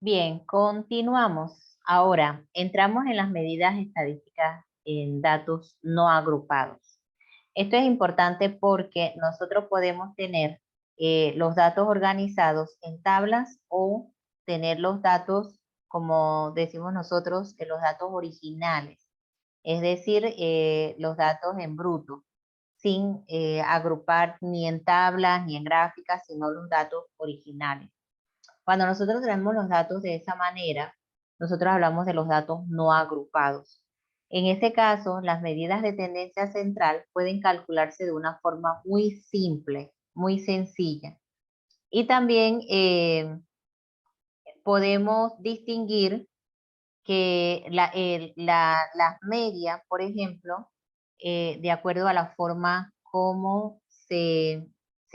Bien, continuamos. Ahora, entramos en las medidas estadísticas en datos no agrupados. Esto es importante porque nosotros podemos tener los datos organizados en tablas o tener los datos, como decimos nosotros, los datos originales, es decir, los datos en bruto, sin agrupar ni en tablas ni en gráficas, sino los datos originales. Cuando nosotros tenemos los datos de esa manera, nosotros hablamos de los datos no agrupados. En este caso, las medidas de tendencia central pueden calcularse de una forma muy simple, muy sencilla. Y también podemos distinguir que las medias, por ejemplo, de acuerdo a la forma como se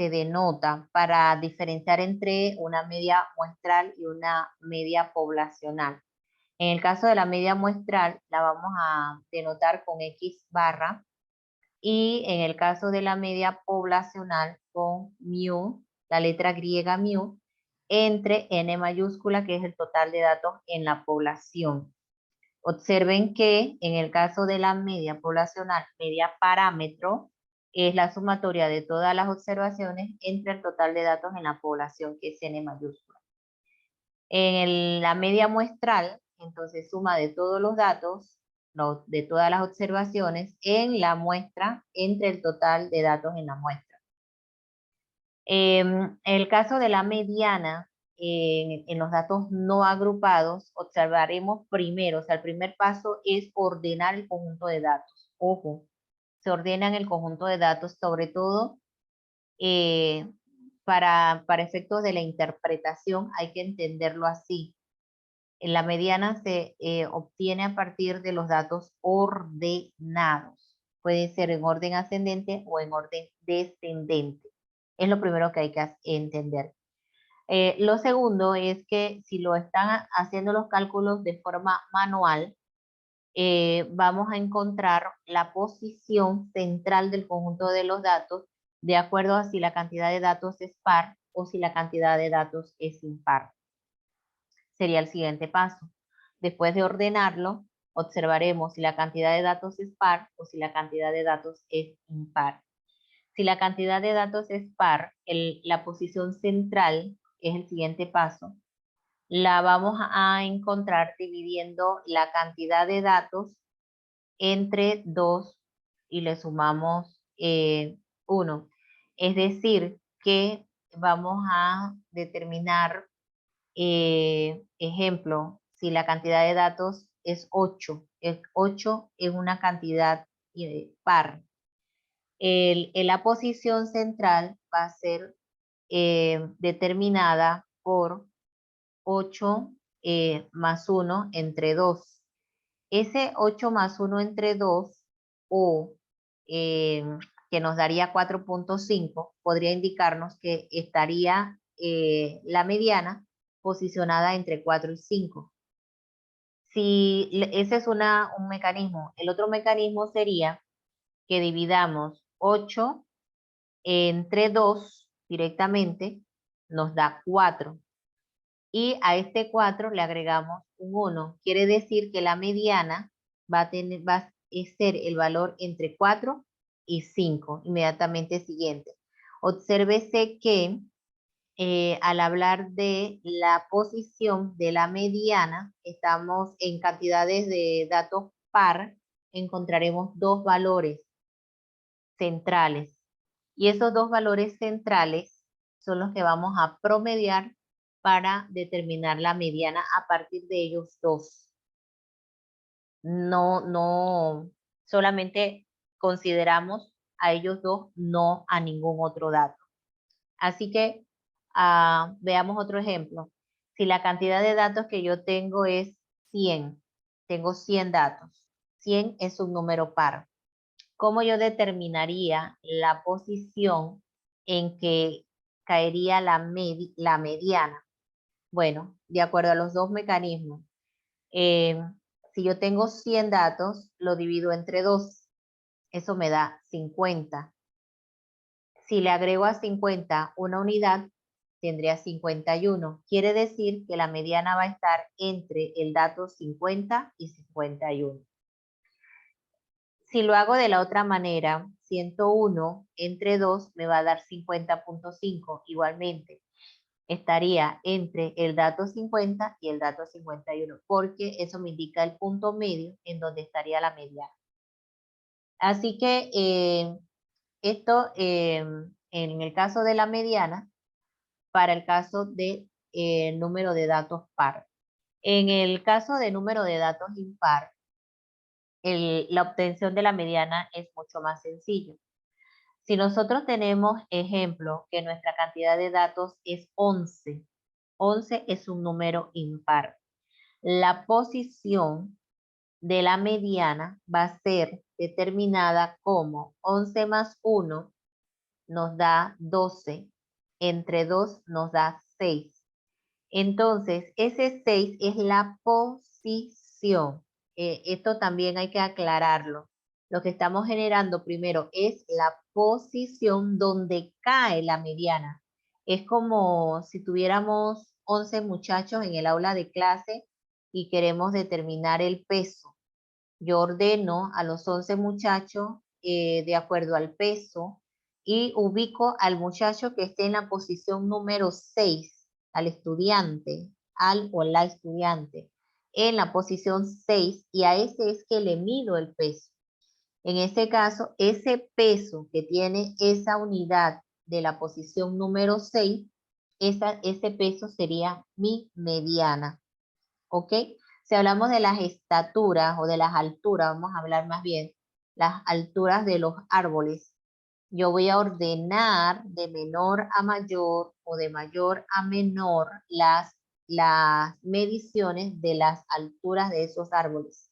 denota para diferenciar entre una media muestral y una media poblacional. En el caso de la media muestral, la vamos a denotar con X barra y en el caso de la media poblacional con mu, la letra griega mu, entre n mayúscula, que es el total de datos en la población. Observen que en el caso de la media poblacional, media parámetro, es la sumatoria de todas las observaciones entre el total de datos en la población, que es n mayúscula. En la media muestral, entonces suma de todos los datos, de todas las observaciones en la muestra entre el total de datos en la muestra. En el caso de la mediana, en los datos no agrupados, observaremos primero, o sea, el primer paso es ordenar el conjunto de datos. Ojo, se ordenan el conjunto de datos, sobre todo para efectos de la interpretación, hay que entenderlo así. En la mediana se obtiene a partir de los datos ordenados. Puede ser en orden ascendente o en orden descendente. Es lo primero que hay que entender. Lo segundo es que si lo están haciendo los cálculos de forma manual, vamos a encontrar la posición central del conjunto de los datos de acuerdo a si la cantidad de datos es par o si la cantidad de datos es impar. Sería el siguiente paso. Después de ordenarlo, observaremos si la cantidad de datos es par o si la cantidad de datos es impar. Si la cantidad de datos es par, la posición central, que es el siguiente paso, la vamos a encontrar dividiendo la cantidad de datos entre 2 y le sumamos 1. Es decir, que vamos a determinar, ejemplo, si la cantidad de datos es 8, 8 es una cantidad par. La posición central va a ser determinada por 8 más 1 entre 2. Ese 8 más 1 entre 2 o que nos daría 4.5 podría indicarnos que estaría la mediana posicionada entre 4 y 5. Ese es un mecanismo. El otro mecanismo sería que dividamos 8 entre 2 directamente, nos da 4. Y a este 4 le agregamos un 1. Quiere decir que la mediana va a ser el valor entre 4 y 5, inmediatamente siguiente. Obsérvese que al hablar de la posición de la mediana, estamos en cantidades de datos par, encontraremos dos valores centrales. Y esos dos valores centrales son los que vamos a promediar para determinar la mediana a partir de ellos dos. No, solamente consideramos a ellos dos, no a ningún otro dato. Así que veamos otro ejemplo. Si la cantidad de datos que yo tengo es 100, tengo 100 datos. 100 es un número par. ¿Cómo yo determinaría la posición en que caería la mediana? Bueno, de acuerdo a los dos mecanismos. Si yo tengo 100 datos, lo divido entre 2. Eso me da 50. Si le agrego a 50 una unidad, tendría 51. Quiere decir que la mediana va a estar entre el dato 50 y 51. Si lo hago de la otra manera, 101 entre 2 me va a dar 50.5. Igualmente, estaría entre el dato 50 y el dato 51, porque eso me indica el punto medio en donde estaría la mediana. Así que esto en el caso de la mediana, para el caso de número de datos par. En el caso de número de datos impar, la obtención de la mediana es mucho más sencillo. Si nosotros tenemos ejemplo que nuestra cantidad de datos es 11, 11 es un número impar. La posición de la mediana va a ser determinada como 11 más 1 nos da 12, entre 2 nos da 6. Entonces, ese 6 es la posición. Esto también hay que aclararlo. Lo que estamos generando primero es la posición donde cae la mediana. Es como si tuviéramos 11 muchachos en el aula de clase y queremos determinar el peso. Yo ordeno a los 11 muchachos de acuerdo al peso y ubico al muchacho que esté en la posición número 6, al estudiante, al o la estudiante, en la posición 6 y a ese es que le mido el peso. En este caso, ese peso que tiene esa unidad de la posición número 6, ese peso sería mi mediana. ¿Ok? Si hablamos de las estaturas o de las alturas, vamos a hablar más bien, las alturas de los árboles. Yo voy a ordenar de menor a mayor o de mayor a menor las mediciones de las alturas de esos árboles.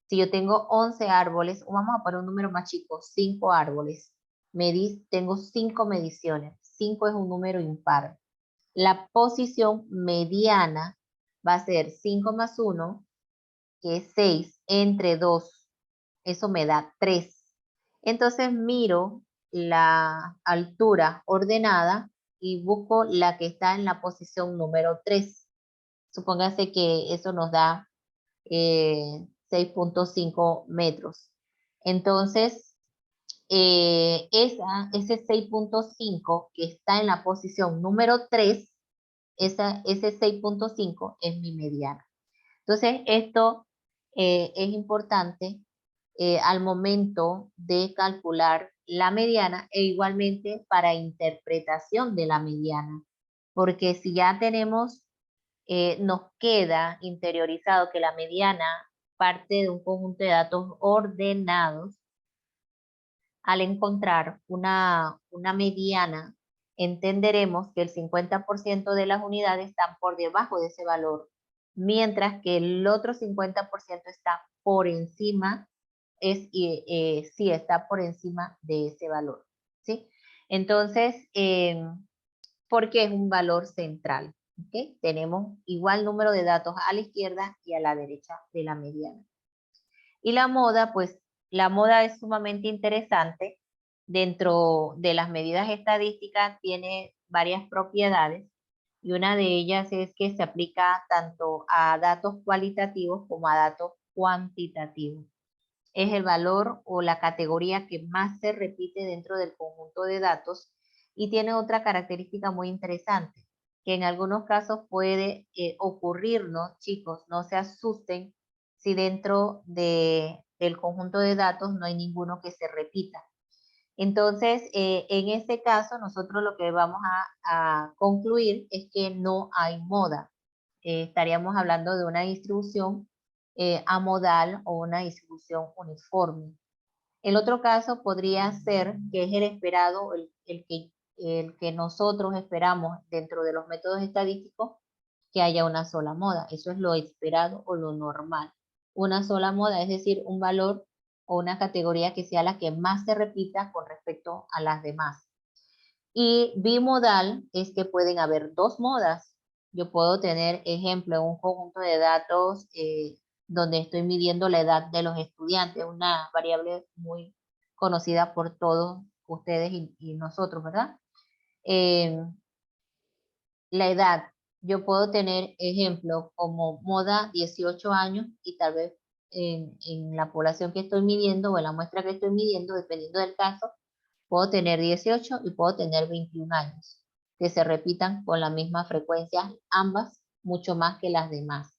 Si yo tengo 11 árboles, o vamos a poner un número más chico, 5 árboles, tengo 5 mediciones. 5 es un número impar. La posición mediana va a ser 5 más 1, que es 6, entre 2. Eso me da 3. Entonces miro la altura ordenada y busco la que está en la posición número 3. Supóngase que eso nos da 6.5 metros. Entonces, ese 6.5 que está en la posición número 3, ese 6.5 es mi mediana. Entonces, esto es importante al momento de calcular la mediana e igualmente para interpretación de la mediana. Porque si ya tenemos, nos queda interiorizado que la mediana parte de un conjunto de datos ordenados, al encontrar una mediana, entenderemos que el 50% de las unidades están por debajo de ese valor, mientras que el otro 50% está por encima, sí está por encima de ese valor, ¿sí? Entonces, porque es un valor central, ¿ok? Tenemos igual número de datos a la izquierda y a la derecha de la mediana. Y la moda, pues la moda es sumamente interesante. Dentro de las medidas estadísticas tiene varias propiedades y una de ellas es que se aplica tanto a datos cualitativos como a datos cuantitativos. Es el valor o la categoría que más se repite dentro del conjunto de datos y tiene otra característica muy interesante, que en algunos casos puede ocurrirnos, chicos, no se asusten si dentro del conjunto de datos no hay ninguno que se repita. Entonces, en este caso, nosotros lo que vamos a concluir es que no hay moda. Estaríamos hablando de una distribución amodal o una distribución uniforme. El otro caso podría ser, que es el esperado, el que nosotros esperamos dentro de los métodos estadísticos, que haya una sola moda. Eso es lo esperado o lo normal. Una sola moda, es decir, un valor o una categoría que sea la que más se repita con respecto a las demás. Y bimodal es que pueden haber dos modas. Yo puedo tener, ejemplo, un conjunto de datos donde estoy midiendo la edad de los estudiantes, una variable muy conocida por todos ustedes y nosotros, ¿verdad? la edad. Yo puedo tener ejemplos como moda 18 años y tal vez en la población que estoy midiendo o en la muestra que estoy midiendo, dependiendo del caso, puedo tener 18 y puedo tener 21 años, que se repitan con la misma frecuencia, ambas mucho más que las demás.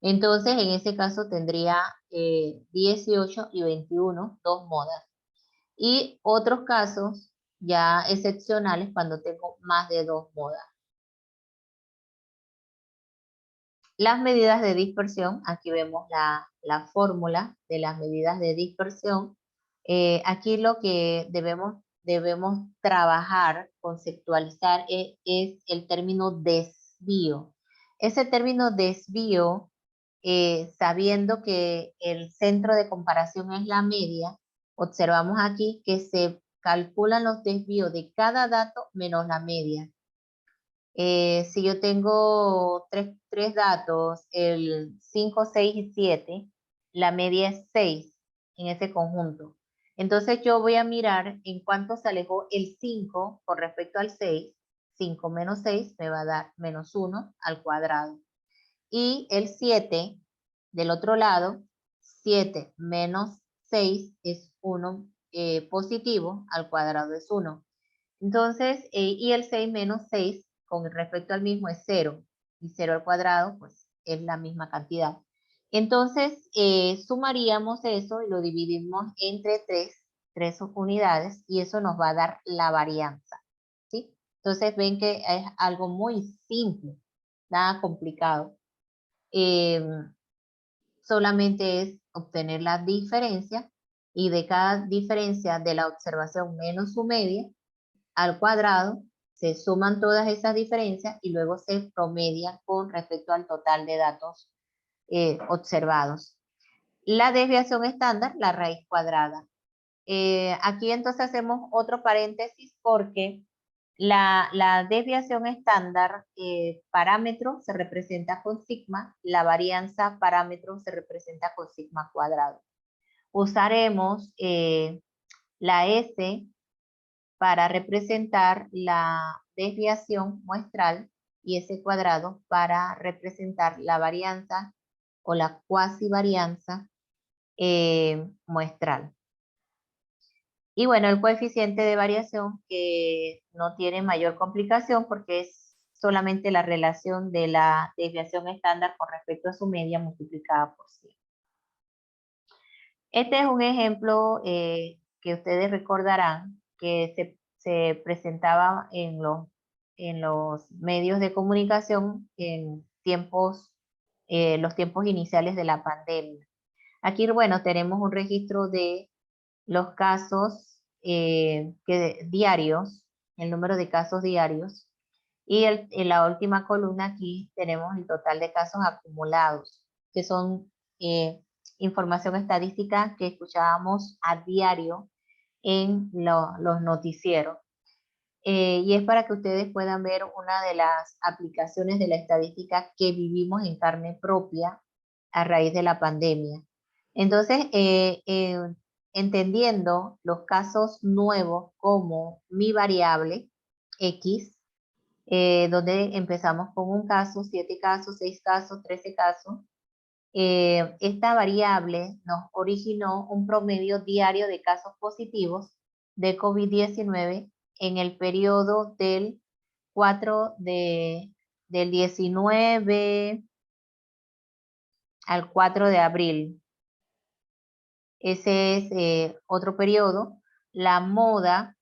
Entonces, en ese caso tendría 18 y 21, dos modas. Y otros casos ya excepcionales cuando tengo más de dos modas. Las medidas de dispersión, aquí vemos la fórmula de las medidas de dispersión. Aquí lo que debemos trabajar, conceptualizar es el término desvío. Ese término desvío, sabiendo que el centro de comparación es la media, observamos aquí que se calculan los desvíos de cada dato menos la media. Si yo tengo tres datos, el 5, 6 y 7, la media es 6 en ese conjunto. Entonces yo voy a mirar en cuánto se alejó el 5 con respecto al 6. 5 menos 6 me va a dar menos 1 al cuadrado. Y el 7, del otro lado, 7 menos 6 es 1 positivo, al cuadrado es 1. Entonces, y el 6 menos 6 con respecto al mismo es 0. Y 0 al cuadrado, pues es la misma cantidad. Entonces, sumaríamos eso y lo dividimos entre tres unidades y eso nos va a dar la varianza. ¿Sí? Entonces, ven que es algo muy simple, nada complicado. Solamente es obtener la diferencia y de cada diferencia de la observación menos su media al cuadrado, se suman todas esas diferencias y luego se promedian con respecto al total de datos observados. La desviación estándar, la raíz cuadrada. Aquí entonces hacemos otro paréntesis porque la desviación estándar parámetro se representa con sigma, la varianza parámetro se representa con sigma cuadrado. Usaremos la S para representar la desviación muestral y S cuadrado para representar la varianza o la cuasi varianza muestral. Y bueno, el coeficiente de variación que no tiene mayor complicación porque es solamente la relación de la desviación estándar con respecto a su media multiplicada por 100. Este es un ejemplo que ustedes recordarán que se presentaba en los medios de comunicación en los tiempos iniciales de la pandemia. Aquí, bueno, tenemos un registro de los casos diarios, el número de casos diarios, y en la última columna aquí tenemos el total de casos acumulados, que son información estadística que escuchábamos a diario en los noticieros. Y es para que ustedes puedan ver una de las aplicaciones de la estadística que vivimos en carne propia a raíz de la pandemia. Entonces, entendiendo los casos nuevos como mi variable X, donde empezamos con un caso, 7 casos, 6 casos, 13 casos, esta variable nos originó un promedio diario de casos positivos de COVID-19 en el periodo del 19 al 4 de abril. Ese es otro periodo. La moda,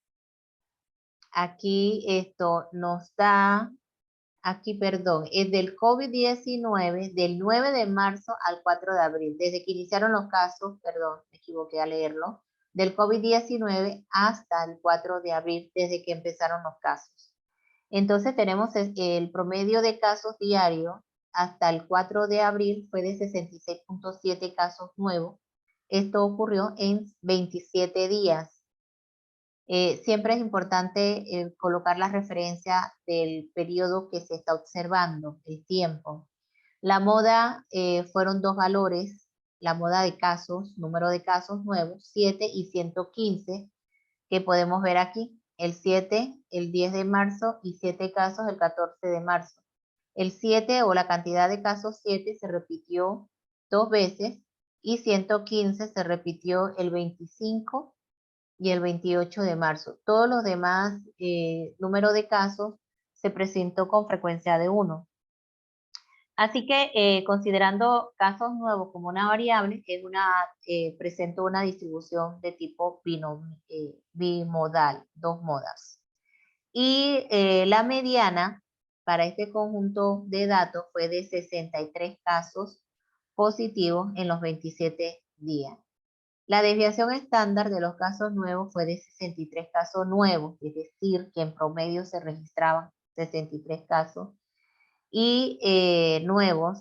aquí esto nos da, aquí perdón, es del COVID-19 del 9 de marzo al 4 de abril, desde que iniciaron los casos, perdón, me equivoqué a leerlo, del COVID-19 hasta el 4 de abril, desde que empezaron los casos. Entonces tenemos el promedio de casos diarios hasta el 4 de abril fue de 66.7 casos nuevos. Esto ocurrió en 27 días. Siempre es importante colocar la referencia del periodo que se está observando, el tiempo. La moda fueron dos valores, la moda de casos, número de casos nuevos, 7 y 115, que podemos ver aquí el 7 el 10 de marzo y 7 casos el 14 de marzo. El 7 o la cantidad de casos 7 se repitió 2 veces y 115 se repitió el 25 y el 28 de marzo. Todos los demás números de casos se presentó con frecuencia de 1. Así que considerando casos nuevos como una variable, presento una distribución de tipo bimodal, 2 modas. Y la mediana para este conjunto de datos fue de 63 casos positivos en los 27 días. La desviación estándar de los casos nuevos fue de 63 casos nuevos, es decir, que en promedio se registraban 63 casos y nuevos.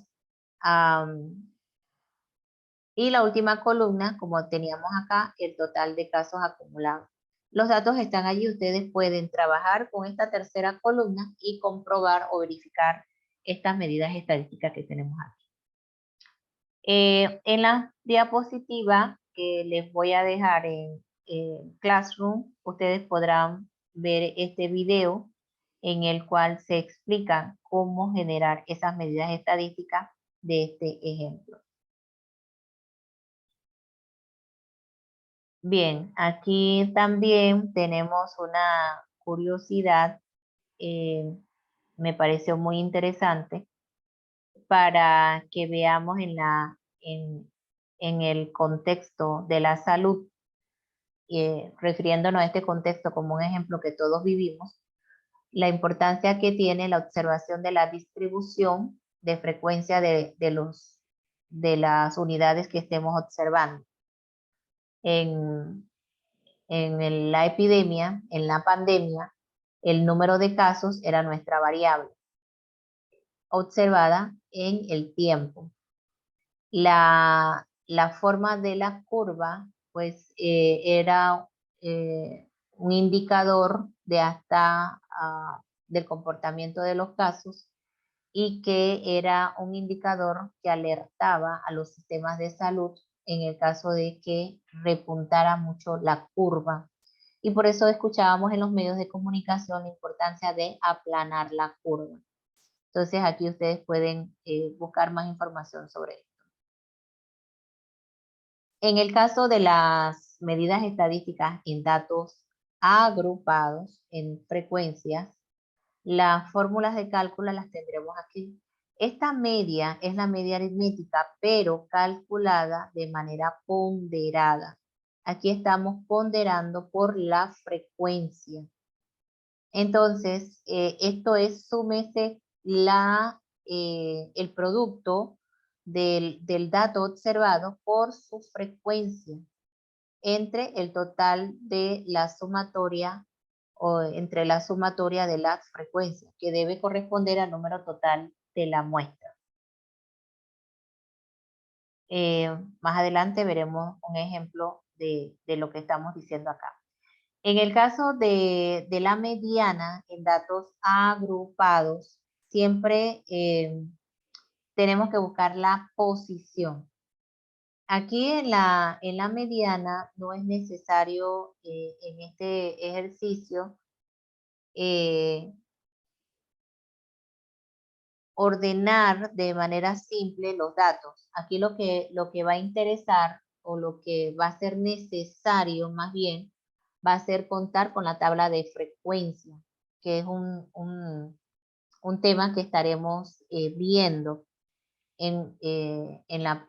Y la última columna, como teníamos acá, el total de casos acumulados. Los datos están allí, ustedes pueden trabajar con esta tercera columna y comprobar o verificar estas medidas estadísticas que tenemos aquí. En la diapositiva que les voy a dejar en Classroom, ustedes podrán ver este video en el cual se explica cómo generar esas medidas estadísticas de este ejemplo. Bien, aquí también tenemos una curiosidad, me pareció muy interesante, para que veamos en el contexto de la salud, refiriéndonos a este contexto como un ejemplo que todos vivimos, la importancia que tiene la observación de la distribución de frecuencia de las unidades que estemos observando. La epidemia, en la pandemia, el número de casos era nuestra variable observada en el tiempo. La forma de la curva, pues, era un indicador de del comportamiento de los casos y que era un indicador que alertaba a los sistemas de salud en el caso de que repuntara mucho la curva. Y por eso escuchábamos en los medios de comunicación la importancia de aplanar la curva. Entonces aquí ustedes pueden buscar más información sobre esto. En el caso de las medidas estadísticas en datos agrupados en frecuencias, las fórmulas de cálculo las tendremos aquí. Esta media es la media aritmética, pero calculada de manera ponderada. Aquí estamos ponderando por la frecuencia. Entonces, esto es, súmese el producto del dato observado por su frecuencia entre el total de la sumatoria o entre la sumatoria de las frecuencias, que debe corresponder al número total de la muestra. Más adelante veremos un ejemplo de lo que estamos diciendo acá. En el caso de la mediana en datos agrupados, siempre tenemos que buscar la posición. Aquí en la mediana no es necesario en este ejercicio ordenar de manera simple los datos. Aquí lo que va a interesar o lo que va a ser necesario más bien va a ser contar con la tabla de frecuencia, que es un tema que estaremos viendo en la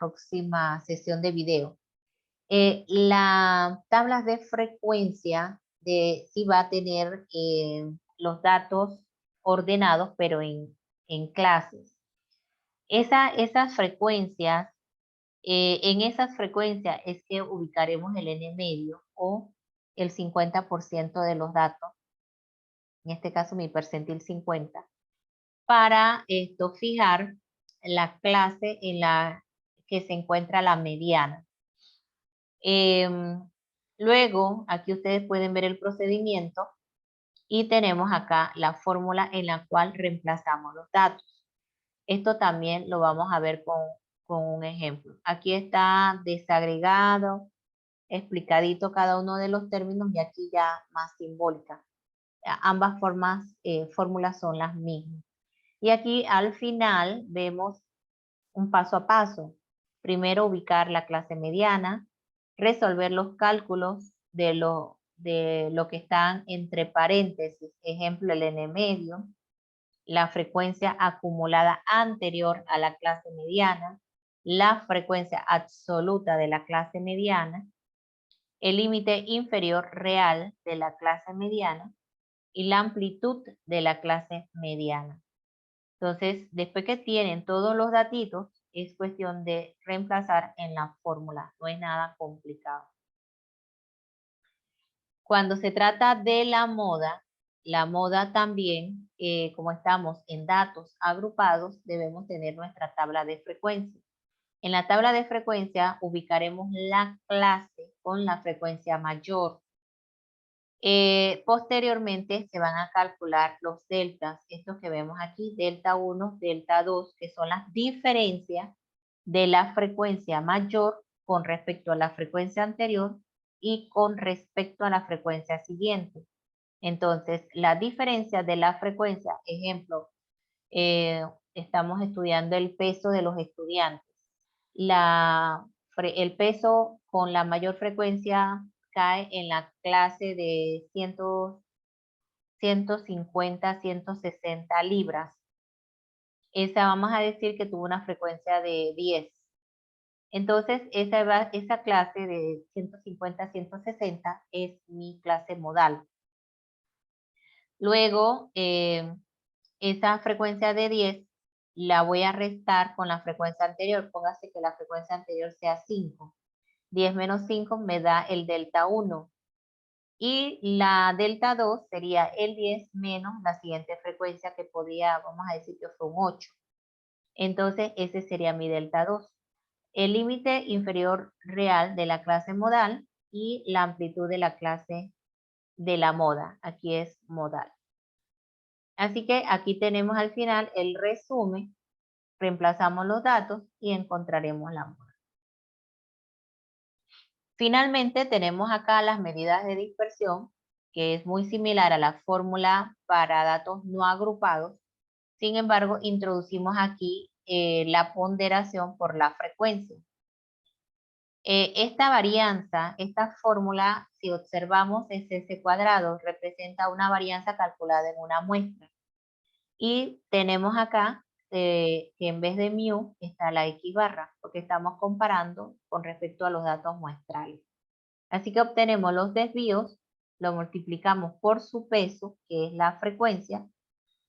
próxima sesión de video. La tabla de frecuencia sí va a tener los datos ordenados, pero en clases. Esas frecuencias, en esas frecuencias es que ubicaremos el n medio o el 50% de los datos, en este caso mi percentil 50, para fijar la clase en la que se encuentra la mediana. Luego, aquí ustedes pueden ver el procedimiento y tenemos acá la fórmula en la cual reemplazamos los datos. Esto también lo vamos a ver con un ejemplo. Aquí está desagregado explicadito cada uno de los términos y aquí ya más simbólica. Ambas fórmulas son las mismas. Y aquí al final vemos un paso a paso. Primero ubicar la clase mediana, resolver los cálculos de lo que están entre paréntesis, ejemplo el n medio, la frecuencia acumulada anterior a la clase mediana, la frecuencia absoluta de la clase mediana, el límite inferior real de la clase mediana y la amplitud de la clase mediana. Entonces, después que tienen todos los datitos, es cuestión de reemplazar en la fórmula, no es nada complicado. Cuando se trata de la moda también, como estamos en datos agrupados, debemos tener nuestra tabla de frecuencia. En la tabla de frecuencia ubicaremos la clase con la frecuencia mayor. Posteriormente se van a calcular los deltas, estos que vemos aquí, delta 1, delta 2, que son las diferencias de la frecuencia mayor con respecto a la frecuencia anterior y con respecto a la frecuencia siguiente. Entonces, la diferencia de la frecuencia, ejemplo, estamos estudiando el peso de los estudiantes. El peso con la mayor frecuencia cae en la clase de 150, 160 libras. Esa vamos a decir que tuvo una frecuencia de 10. Entonces, esa clase de 150, 160 es mi clase modal. Luego, esa frecuencia de 10 la voy a restar con la frecuencia anterior. Póngase que la frecuencia anterior sea 5. 10 menos 5 me da el delta 1. Y la delta 2 sería el 10 menos la siguiente frecuencia que podría, vamos a decir que fue un 8. Entonces, ese sería mi delta 2. El límite inferior real de la clase modal y la amplitud de la clase de la moda. Aquí es modal. Así que aquí tenemos al final el resumen, reemplazamos los datos y encontraremos la moda. Finalmente tenemos acá las medidas de dispersión, que es muy similar a la fórmula para datos no agrupados. Sin embargo, introducimos aquí la ponderación por la frecuencia. Esta varianza, esta fórmula, si observamos, es S cuadrado, representa una varianza calculada en una muestra. Y tenemos acá que en vez de mu está la X barra, porque estamos comparando con respecto a los datos muestrales. Así que obtenemos los desvíos, lo multiplicamos por su peso, que es la frecuencia,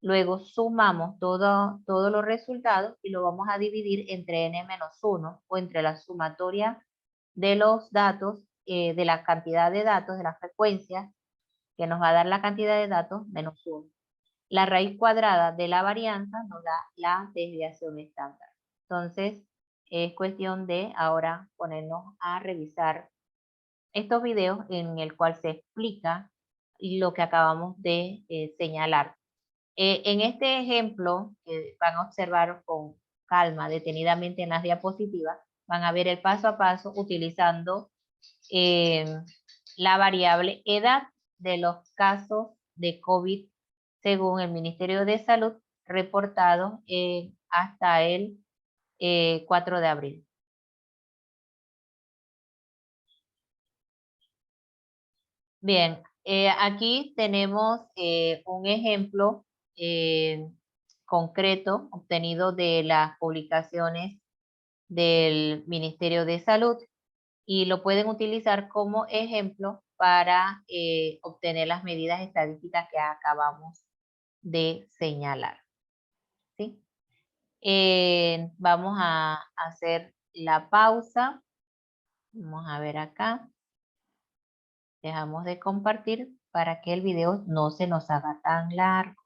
luego sumamos todos los resultados y lo vamos a dividir entre n-1 o entre la sumatoria de los datos, de la cantidad de datos, de la frecuencia, que nos va a dar la cantidad de datos menos 1. La raíz cuadrada de la varianza nos da la desviación estándar. Entonces, es cuestión de ahora ponernos a revisar estos videos en el cual se explica lo que acabamos de señalar. En este ejemplo, que van a observar con calma, detenidamente en las diapositivas, van a ver el paso a paso utilizando la variable edad de los casos de COVID según el Ministerio de Salud reportado hasta el 4 de abril. Bien, aquí tenemos un ejemplo concreto obtenido de las publicaciones del Ministerio de Salud y lo pueden utilizar como ejemplo para obtener las medidas estadísticas que acabamos de señalar. ¿Sí? Vamos a hacer la pausa. Vamos a ver acá. Dejamos de compartir para que el video no se nos haga tan largo.